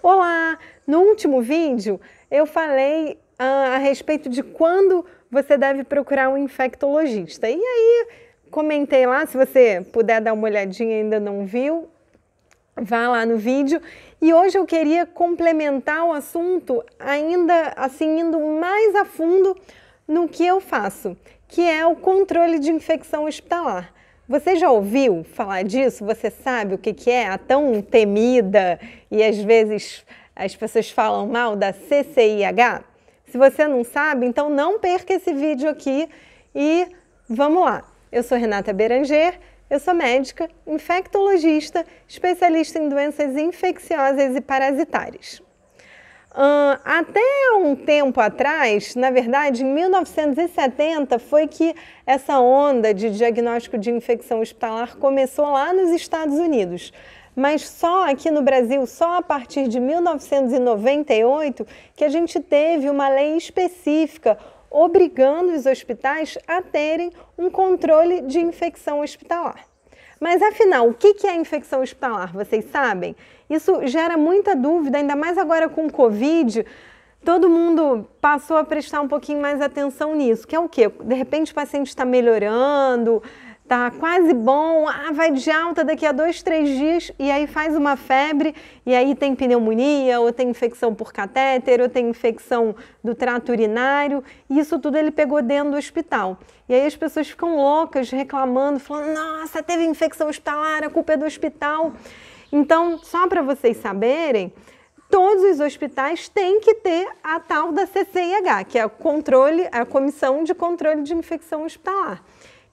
Olá! No último vídeo eu falei a respeito de quando você deve procurar um infectologista. E aí comentei lá, se você puder dar uma olhadinha e ainda não viu, vá lá no vídeo. E hoje eu queria complementar o assunto ainda assim, indo mais a fundo no que eu faço, que é o controle de infecção hospitalar. Você já ouviu falar disso? Você sabe o que é a tão temida e às vezes as pessoas falam mal da CCIH? Se você não sabe, então não perca esse vídeo aqui e vamos lá. Eu sou Renata Beranger, eu sou médica, infectologista, especialista em doenças infecciosas e parasitárias. Até um tempo atrás, na verdade, em 1970, foi que essa onda de diagnóstico de infecção hospitalar começou lá nos Estados Unidos. Mas só aqui no Brasil, só a partir de 1998, que a gente teve uma lei específica obrigando os hospitais a terem um controle de infecção hospitalar. Mas afinal, o que é a infecção hospitalar? Vocês sabem? Isso gera muita dúvida, ainda mais agora com o Covid. Todo mundo passou a prestar um pouquinho mais atenção nisso, que é o quê? De repente o paciente está melhorando, está quase bom, vai de alta daqui a 2, 3 dias e aí faz uma febre e aí tem pneumonia, ou tem infecção por catéter, ou tem infecção do trato urinário, e isso tudo ele pegou dentro do hospital. E aí as pessoas ficam loucas, reclamando, falando, nossa, teve infecção hospitalar, a culpa é do hospital. Então, só para vocês saberem, todos os hospitais têm que ter a tal da CCIH, que é a Comissão de Controle de Infecção Hospitalar,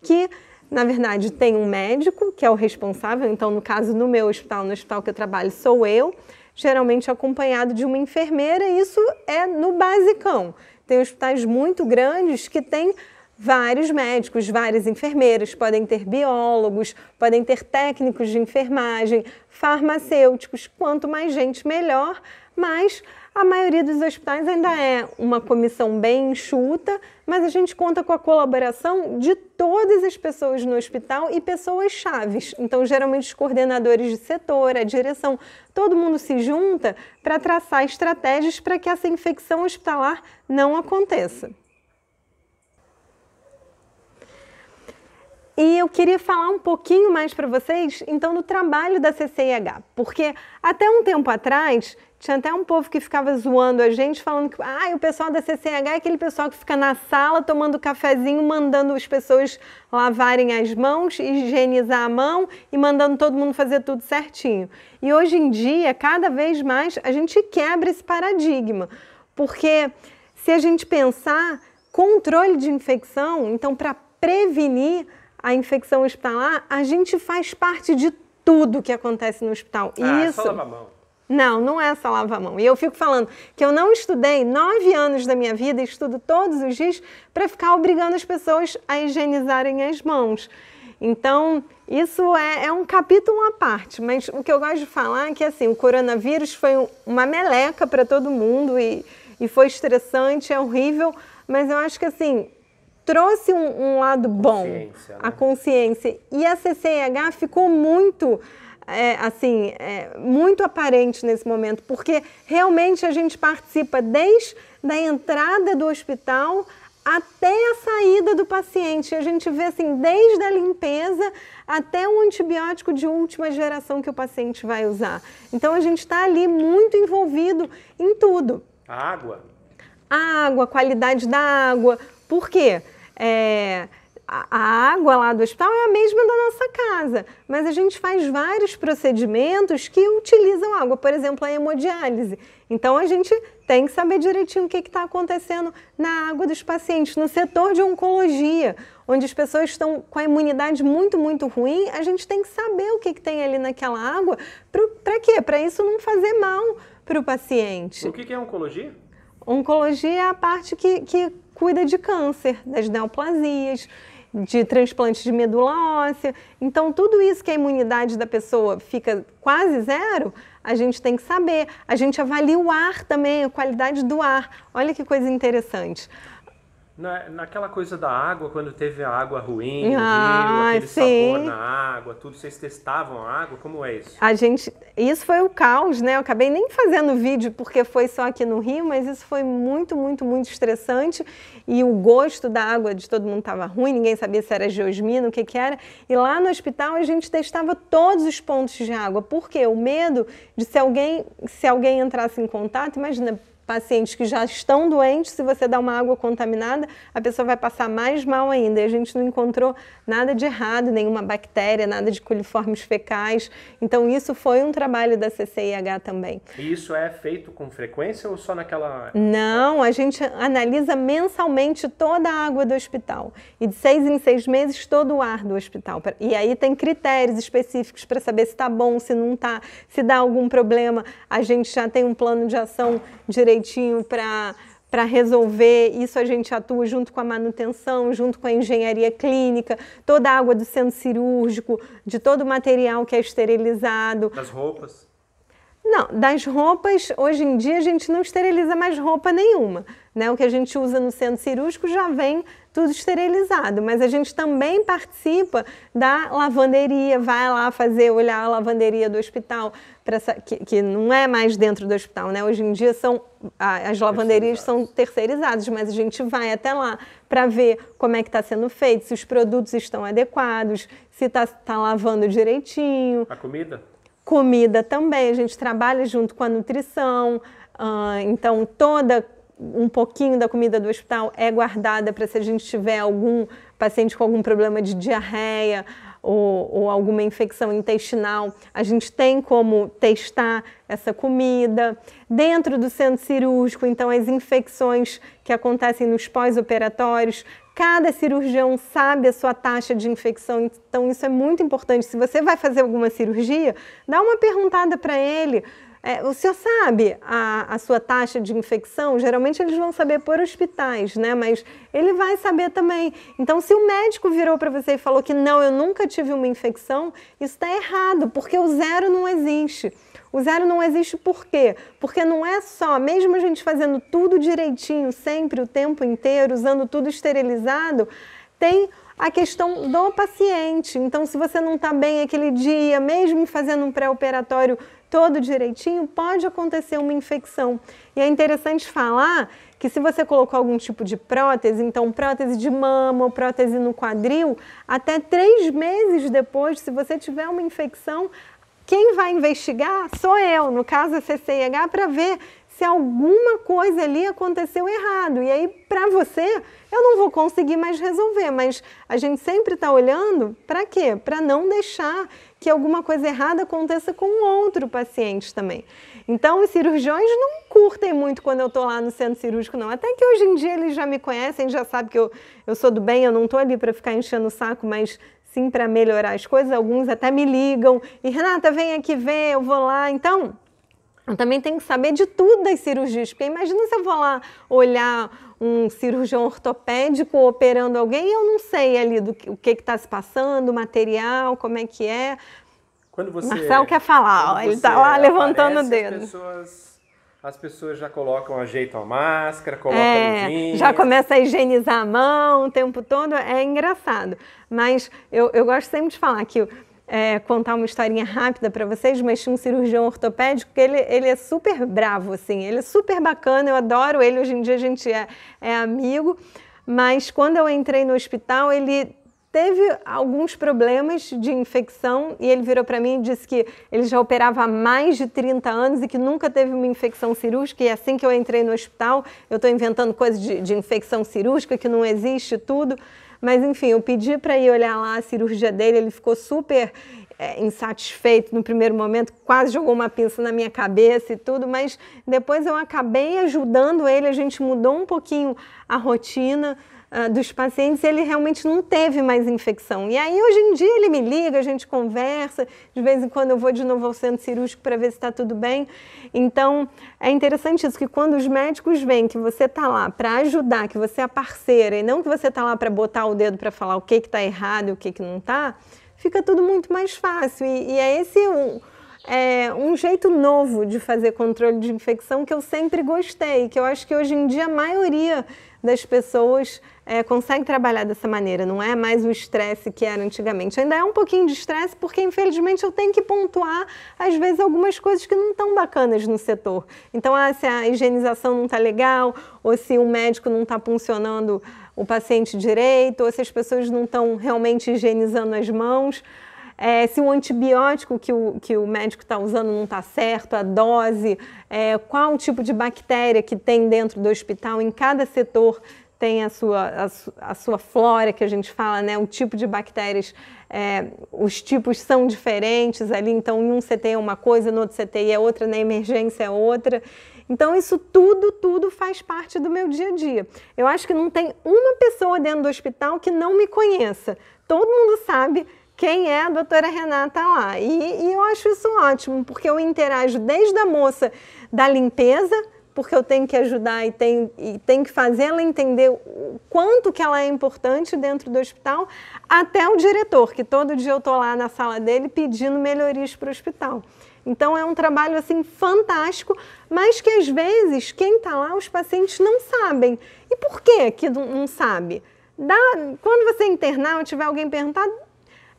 que na verdade, tem um médico, que é o responsável, então, no caso, no meu hospital, no hospital que eu trabalho, sou eu, geralmente acompanhado de uma enfermeira, e isso é no basicão. Tem hospitais muito grandes que têm vários médicos, várias enfermeiras, podem ter biólogos, podem ter técnicos de enfermagem, farmacêuticos, quanto mais gente, melhor, mas a maioria dos hospitais ainda é uma comissão bem enxuta, mas a gente conta com a colaboração de todas as pessoas no hospital e pessoas chaves. Então, geralmente, os coordenadores de setor, a direção, todo mundo se junta para traçar estratégias para que essa infecção hospitalar não aconteça. E eu queria falar um pouquinho mais para vocês, então, do trabalho da CCIH, porque até um tempo atrás, tinha até um povo que ficava zoando a gente, falando que o pessoal da CCIH é aquele pessoal que fica na sala tomando cafezinho, mandando as pessoas lavarem as mãos, higienizar a mão e mandando todo mundo fazer tudo certinho. E hoje em dia, cada vez mais, a gente quebra esse paradigma, porque se a gente pensar controle de infecção, então, para prevenir a infecção hospitalar, a gente faz parte de tudo que acontece no hospital. É só lavar a mão. Não é só lavar a mão. E eu fico falando que eu não estudei 9 anos da minha vida, estudo todos os dias para ficar obrigando as pessoas a higienizarem as mãos. Então, isso é um capítulo à parte, mas o que eu gosto de falar é que assim, o coronavírus foi uma meleca para todo mundo e foi estressante, é horrível, mas eu acho que assim, trouxe um lado bom, a consciência. E a CCIH ficou muito, muito aparente nesse momento, porque realmente a gente participa desde a entrada do hospital até a saída do paciente. A gente vê assim, desde a limpeza até o antibiótico de última geração que o paciente vai usar. Então a gente está ali muito envolvido em tudo. A água? A água, a qualidade da água. Por quê? A água lá do hospital é a mesma da nossa casa, mas a gente faz vários procedimentos que utilizam água, por exemplo, a hemodiálise. Então, a gente tem que saber direitinho o que está acontecendo na água dos pacientes. No setor de oncologia, onde as pessoas estão com a imunidade muito, muito ruim, a gente tem que saber o que tem ali naquela água. Para quê? Para isso não fazer mal para o paciente. O que é oncologia? Oncologia é a parte que cuida de câncer, das neoplasias, de transplante de medula óssea. Então, tudo isso que a imunidade da pessoa fica quase zero, a gente tem que saber. A gente avalia o ar também, a qualidade do ar. Olha que coisa interessante. Naquela coisa da água, quando teve a água ruim, o rio, aquele sim. sabor na água, tudo, vocês testavam a água? Como é isso? Isso foi o caos, né? Eu acabei nem fazendo vídeo porque foi só aqui no Rio, mas isso foi muito, muito, muito estressante. E o gosto da água de todo mundo estava ruim, ninguém sabia se era geosmina, o que que era. E lá no hospital a gente testava todos os pontos de água. Por quê? O medo de se alguém entrasse em contato, imagina, pacientes que já estão doentes, se você dá uma água contaminada, a pessoa vai passar mais mal ainda. E a gente não encontrou nada de errado, nenhuma bactéria, nada de coliformes fecais. Então isso foi um trabalho da CCIH também. E isso é feito com frequência ou só naquela... Não, a gente analisa mensalmente toda a água do hospital. E de 6 em 6 meses todo o ar do hospital. E aí tem critérios específicos para saber se está bom, se não está, se dá algum problema. A gente já tem um plano de ação direitinho para resolver. Isso a gente atua junto com a manutenção, junto com a engenharia clínica, toda a água do centro cirúrgico, de todo o material que é esterilizado. Das roupas? Não, das roupas, hoje em dia a gente não esteriliza mais roupa nenhuma, né? O que a gente usa no centro cirúrgico já vem tudo esterilizado, mas a gente também participa da lavanderia, vai lá olhar a lavanderia do hospital, que não é mais dentro do hospital, né? Hoje em dia as lavanderias são terceirizadas, mas a gente vai até lá para ver como é que está sendo feito, se os produtos estão adequados, se está lavando direitinho. A comida? Comida também, a gente trabalha junto com a nutrição, então um pouquinho da comida do hospital é guardada para se a gente tiver algum paciente com algum problema de diarreia ou alguma infecção intestinal, a gente tem como testar essa comida. Dentro do centro cirúrgico, então as infecções que acontecem nos pós-operatórios, cada cirurgião sabe a sua taxa de infecção, então isso é muito importante. Se você vai fazer alguma cirurgia, dá uma perguntada para ele. O senhor sabe a sua taxa de infecção? Geralmente eles vão saber por hospitais, né? Mas ele vai saber também. Então, se o médico virou para você e falou que não, eu nunca tive uma infecção, isso está errado, porque o zero não existe. O zero não existe por quê? Porque não é só, mesmo a gente fazendo tudo direitinho, sempre, o tempo inteiro, usando tudo esterilizado, tem a questão do paciente. Então, se você não está bem aquele dia, mesmo fazendo um pré-operatório todo direitinho, pode acontecer uma infecção. E é interessante falar que se você colocou algum tipo de prótese, então prótese de mama ou prótese no quadril, até 3 meses depois, se você tiver uma infecção, quem vai investigar sou eu, no caso a CCIH, para ver se alguma coisa ali aconteceu errado. E aí, para você, eu não vou conseguir mais resolver, mas a gente sempre está olhando para quê? Para não deixar que alguma coisa errada aconteça com outro paciente também. Então, os cirurgiões não curtem muito quando eu estou lá no centro cirúrgico, não. Até que hoje em dia eles já me conhecem, já sabem que eu sou do bem, eu não estou ali para ficar enchendo o saco, mas sim para melhorar as coisas. Alguns até me ligam e, Renata, vem aqui ver, eu vou lá. Então, eu também tenho que saber de tudo das cirurgias, porque imagina se eu vou lá olhar um cirurgião ortopédico operando alguém e eu não sei ali o que está se passando, o material, como é que é. Marcelo quer falar, ele está lá levantando o dedo. As pessoas já colocam, ajeitam a máscara, colocam a luvinha. Já começa a higienizar a mão o tempo todo, é engraçado. Mas eu gosto sempre de falar que... contar uma historinha rápida para vocês, mas tinha um cirurgião ortopédico que ele é super bravo, assim, ele é super bacana, eu adoro ele, hoje em dia a gente é amigo, mas quando eu entrei no hospital, ele teve alguns problemas de infecção e ele virou para mim e disse que ele já operava há mais de 30 anos e que nunca teve uma infecção cirúrgica, e assim que eu entrei no hospital, eu estou inventando coisas de infecção cirúrgica, que não existe tudo. Mas, enfim, eu pedi para ir olhar lá a cirurgia dele, ele ficou super insatisfeito no primeiro momento, quase jogou uma pinça na minha cabeça e tudo, mas depois eu acabei ajudando ele, a gente mudou um pouquinho a rotina dos pacientes e ele realmente não teve mais infecção. E aí, hoje em dia, ele me liga, a gente conversa, de vez em quando eu vou de novo ao centro cirúrgico para ver se está tudo bem. Então, é interessante isso, que quando os médicos veem que você está lá para ajudar, que você é parceira, e não que você está lá para botar o dedo para falar o que está errado e o que não está, fica tudo muito mais fácil. E é esse um jeito novo de fazer controle de infecção que eu sempre gostei, que eu acho que hoje em dia a maioria das pessoas consegue trabalhar dessa maneira, não é mais o estresse que era antigamente. Ainda é um pouquinho de estresse porque, infelizmente, eu tenho que pontuar, às vezes, algumas coisas que não estão bacanas no setor. Então, se a higienização não está legal, ou se o médico não está puncionando o paciente direito, ou se as pessoas não estão realmente higienizando as mãos, se o antibiótico que o médico está usando não está certo, a dose, qual o tipo de bactéria que tem dentro do hospital. Em cada setor tem a sua flora, que a gente fala, né? O tipo de bactérias, os tipos são diferentes ali, então em um CTI é uma coisa, no outro CTI é outra, na emergência é outra. Então isso tudo faz parte do meu dia a dia. Eu acho que não tem uma pessoa dentro do hospital que não me conheça. Todo mundo sabe quem é a doutora Renata lá. E eu acho isso ótimo, porque eu interajo desde a moça da limpeza, porque eu tenho que ajudar e tenho que fazer ela entender o quanto que ela é importante dentro do hospital, até o diretor, que todo dia eu estou lá na sala dele pedindo melhorias para o hospital. Então é um trabalho assim fantástico, mas que às vezes quem está lá, os pacientes não sabem. E por que não sabe? Quando você internar ou tiver alguém perguntado,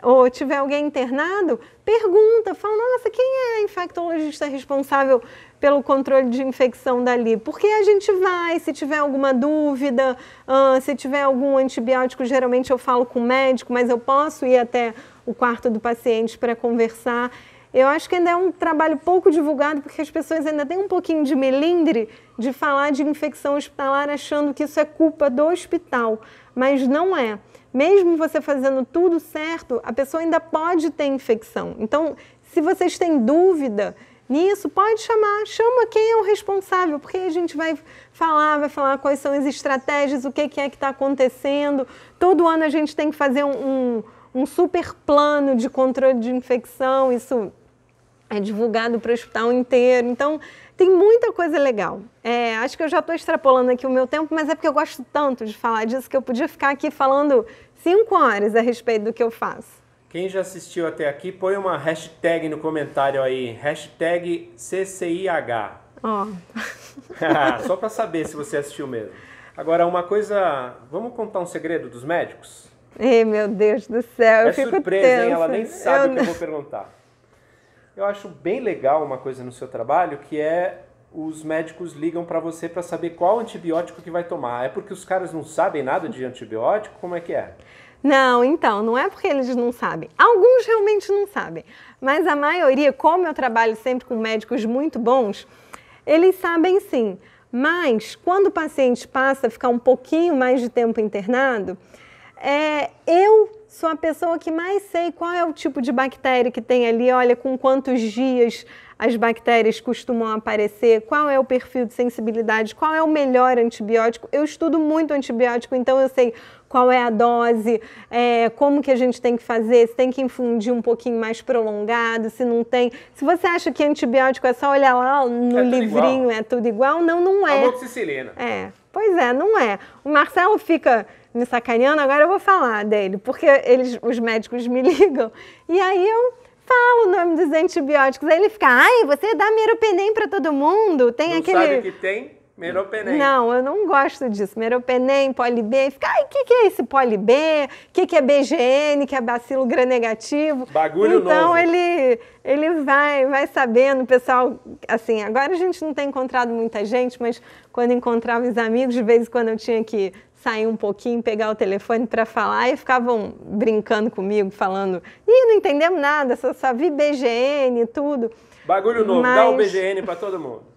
ou tiver alguém internado, pergunta, fala, nossa, quem é a infectologista responsável pelo controle de infecção dali? Porque a gente vai, se tiver alguma dúvida, se tiver algum antibiótico, geralmente eu falo com o médico, mas eu posso ir até o quarto do paciente para conversar. Eu acho que ainda é um trabalho pouco divulgado, porque as pessoas ainda têm um pouquinho de melindre de falar de infecção hospitalar, achando que isso é culpa do hospital, mas não é. Mesmo você fazendo tudo certo, a pessoa ainda pode ter infecção. Então, se vocês têm dúvida nisso, pode chama quem é o responsável, porque a gente vai falar quais são as estratégias, o que é que está acontecendo. Todo ano a gente tem que fazer um super plano de controle de infecção, isso é divulgado para o hospital inteiro. Então, tem muita coisa legal. Acho que eu já estou extrapolando aqui o meu tempo, mas é porque eu gosto tanto de falar disso que eu podia ficar aqui falando 5 horas a respeito do que eu faço. Quem já assistiu até aqui, põe uma hashtag no comentário aí, hashtag CCIH. Só para saber se você assistiu mesmo. Agora, uma coisa, vamos contar um segredo dos médicos? Meu Deus do céu, eu fico surpresa, tensa. hein? Ela nem sabe o que eu vou perguntar. Eu acho bem legal uma coisa no seu trabalho, que é os médicos ligam para você para saber qual antibiótico que vai tomar. É porque os caras não sabem nada de antibiótico? Como é que é? Não, então, não é porque eles não sabem. Alguns realmente não sabem, mas a maioria, como eu trabalho sempre com médicos muito bons, eles sabem sim. Mas quando o paciente passa a ficar um pouquinho mais de tempo internado, eu sou a pessoa que mais sei qual é o tipo de bactéria que tem ali, olha, com quantos dias as bactérias costumam aparecer, qual é o perfil de sensibilidade, qual é o melhor antibiótico. Eu estudo muito antibiótico, então eu sei qual é a dose, como que a gente tem que fazer, se tem que infundir um pouquinho mais prolongado, se não tem. Se você acha que antibiótico é só olhar lá no livrinho, é tudo igual, não é. Amoxicilina. Pois é, não é. O Marcelo fica me sacaneando, agora eu vou falar dele, porque os médicos me ligam, e aí eu falo o nome dos antibióticos, aí ele fica, você dá meropenem para todo mundo, tem não aquele... sabe o que tem? Meropenem. Não, eu não gosto disso, meropenem, poli-B, fica, o que é esse poli-B, o que é BGN, que é bacilo gram-negativo. Bagulho novo. Então ele vai sabendo, o pessoal, assim, agora a gente não tem encontrado muita gente, mas quando encontrava os amigos, de vez em quando eu tinha que sair um pouquinho, pegar o telefone para falar e ficavam brincando comigo, falando, não entendemos nada, só vi BGN e tudo. Bagulho novo, dá o BGN para todo mundo.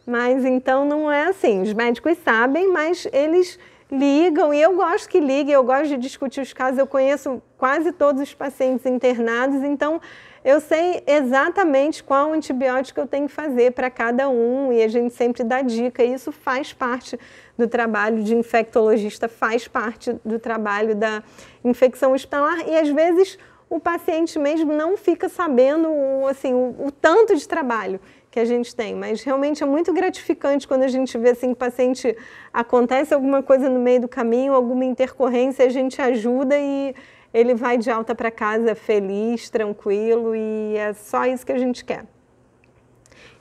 Mas então não é assim, os médicos sabem, mas eles ligam, e eu gosto que liguem, eu gosto de discutir os casos, eu conheço quase todos os pacientes internados, então eu sei exatamente qual antibiótico eu tenho que fazer para cada um, e a gente sempre dá dica, e isso faz parte do trabalho de infectologista, faz parte do trabalho da infecção hospitalar, e às vezes o paciente mesmo não fica sabendo assim, o tanto de trabalho que a gente tem, mas realmente é muito gratificante quando a gente vê assim, que o paciente acontece alguma coisa no meio do caminho, alguma intercorrência, a gente ajuda, e ele vai de alta para casa feliz, tranquilo, e é só isso que a gente quer.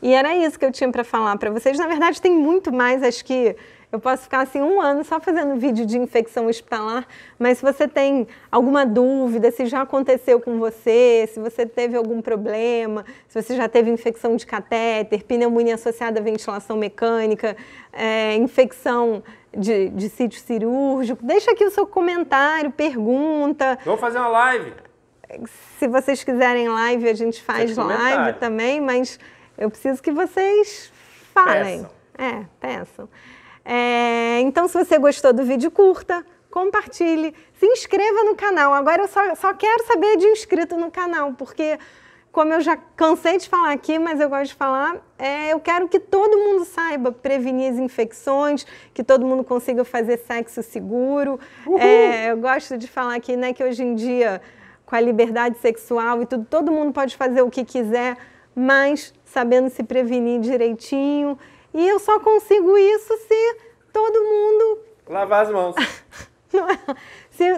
E era isso que eu tinha para falar para vocês. Na verdade, tem muito mais, acho que eu posso ficar assim 1 ano só fazendo vídeo de infecção hospitalar, mas se você tem alguma dúvida, se já aconteceu com você, se você teve algum problema, se você já teve infecção de catéter, pneumonia associada à ventilação mecânica, infecção de sítio cirúrgico, deixa aqui o seu comentário, pergunta. Vamos fazer uma live. Se vocês quiserem live, a gente faz live também, mas eu preciso que vocês falem. Peçam. Então, se você gostou do vídeo, curta, compartilhe, se inscreva no canal. Agora eu só quero saber de inscrito no canal, porque, como eu já cansei de falar aqui, mas eu gosto de falar, eu quero que todo mundo saiba prevenir as infecções, que todo mundo consiga fazer sexo seguro. Eu gosto de falar aqui, né, que hoje em dia, com a liberdade sexual e tudo, todo mundo pode fazer o que quiser, mas sabendo se prevenir direitinho. E eu só consigo isso se todo mundo... lavar as mãos.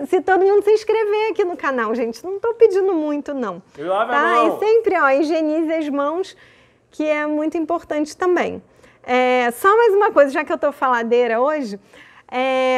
Se todo mundo se inscrever aqui no canal, gente. Não estou pedindo muito, não. E lava a mão. E sempre, higienize as mãos, que é muito importante também. Só mais uma coisa, já que eu estou faladeira hoje,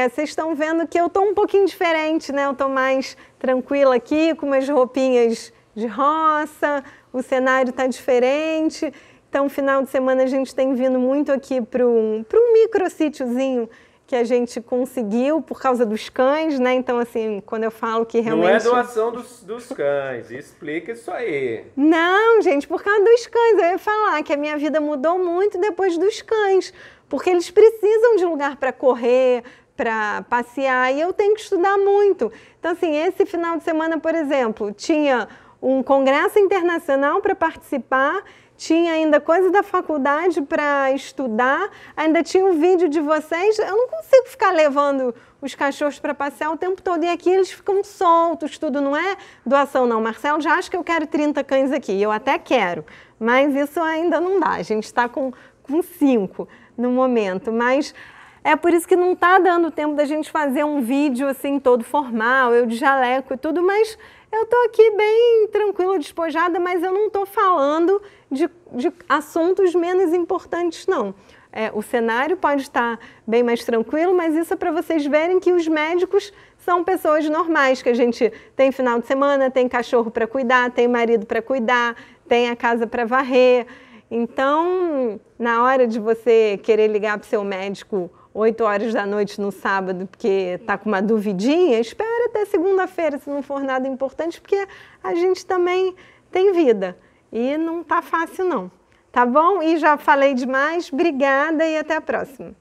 vocês estão vendo que eu estou um pouquinho diferente, né? Eu estou mais tranquila aqui, com umas roupinhas de roça, o cenário está diferente. Então, final de semana a gente tem vindo muito aqui para um micro-sítiozinho que a gente conseguiu por causa dos cães, né? Então, assim, quando eu falo que realmente... Não é doação dos cães, explica isso aí. Não, gente, por causa dos cães. Eu ia falar que a minha vida mudou muito depois dos cães, porque eles precisam de lugar para correr, para passear, e eu tenho que estudar muito. Então, assim, esse final de semana, por exemplo, tinha um congresso internacional para participar, tinha ainda coisa da faculdade para estudar, ainda tinha um vídeo de vocês. Eu não consigo ficar levando os cachorros para passear o tempo todo. E aqui eles ficam soltos, tudo não é doação, não. Marcelo já acha que eu quero 30 cães aqui. Eu até quero, mas isso ainda não dá. A gente está com 5 no momento, mas é por isso que não está dando tempo da gente fazer um vídeo assim todo formal, eu de jaleco e tudo, mas eu estou aqui bem tranquila, despojada, mas eu não estou falando de assuntos menos importantes, não. O cenário pode estar bem mais tranquilo, mas isso é para vocês verem que os médicos são pessoas normais, que a gente tem final de semana, tem cachorro para cuidar, tem marido para cuidar, tem a casa para varrer. Então, na hora de você querer ligar para o seu médico 8 horas da noite no sábado, porque está com uma duvidinha, espera até segunda-feira, se não for nada importante, porque a gente também tem vida. E não está fácil, não. Tá bom? E já falei demais. Obrigada e até a próxima.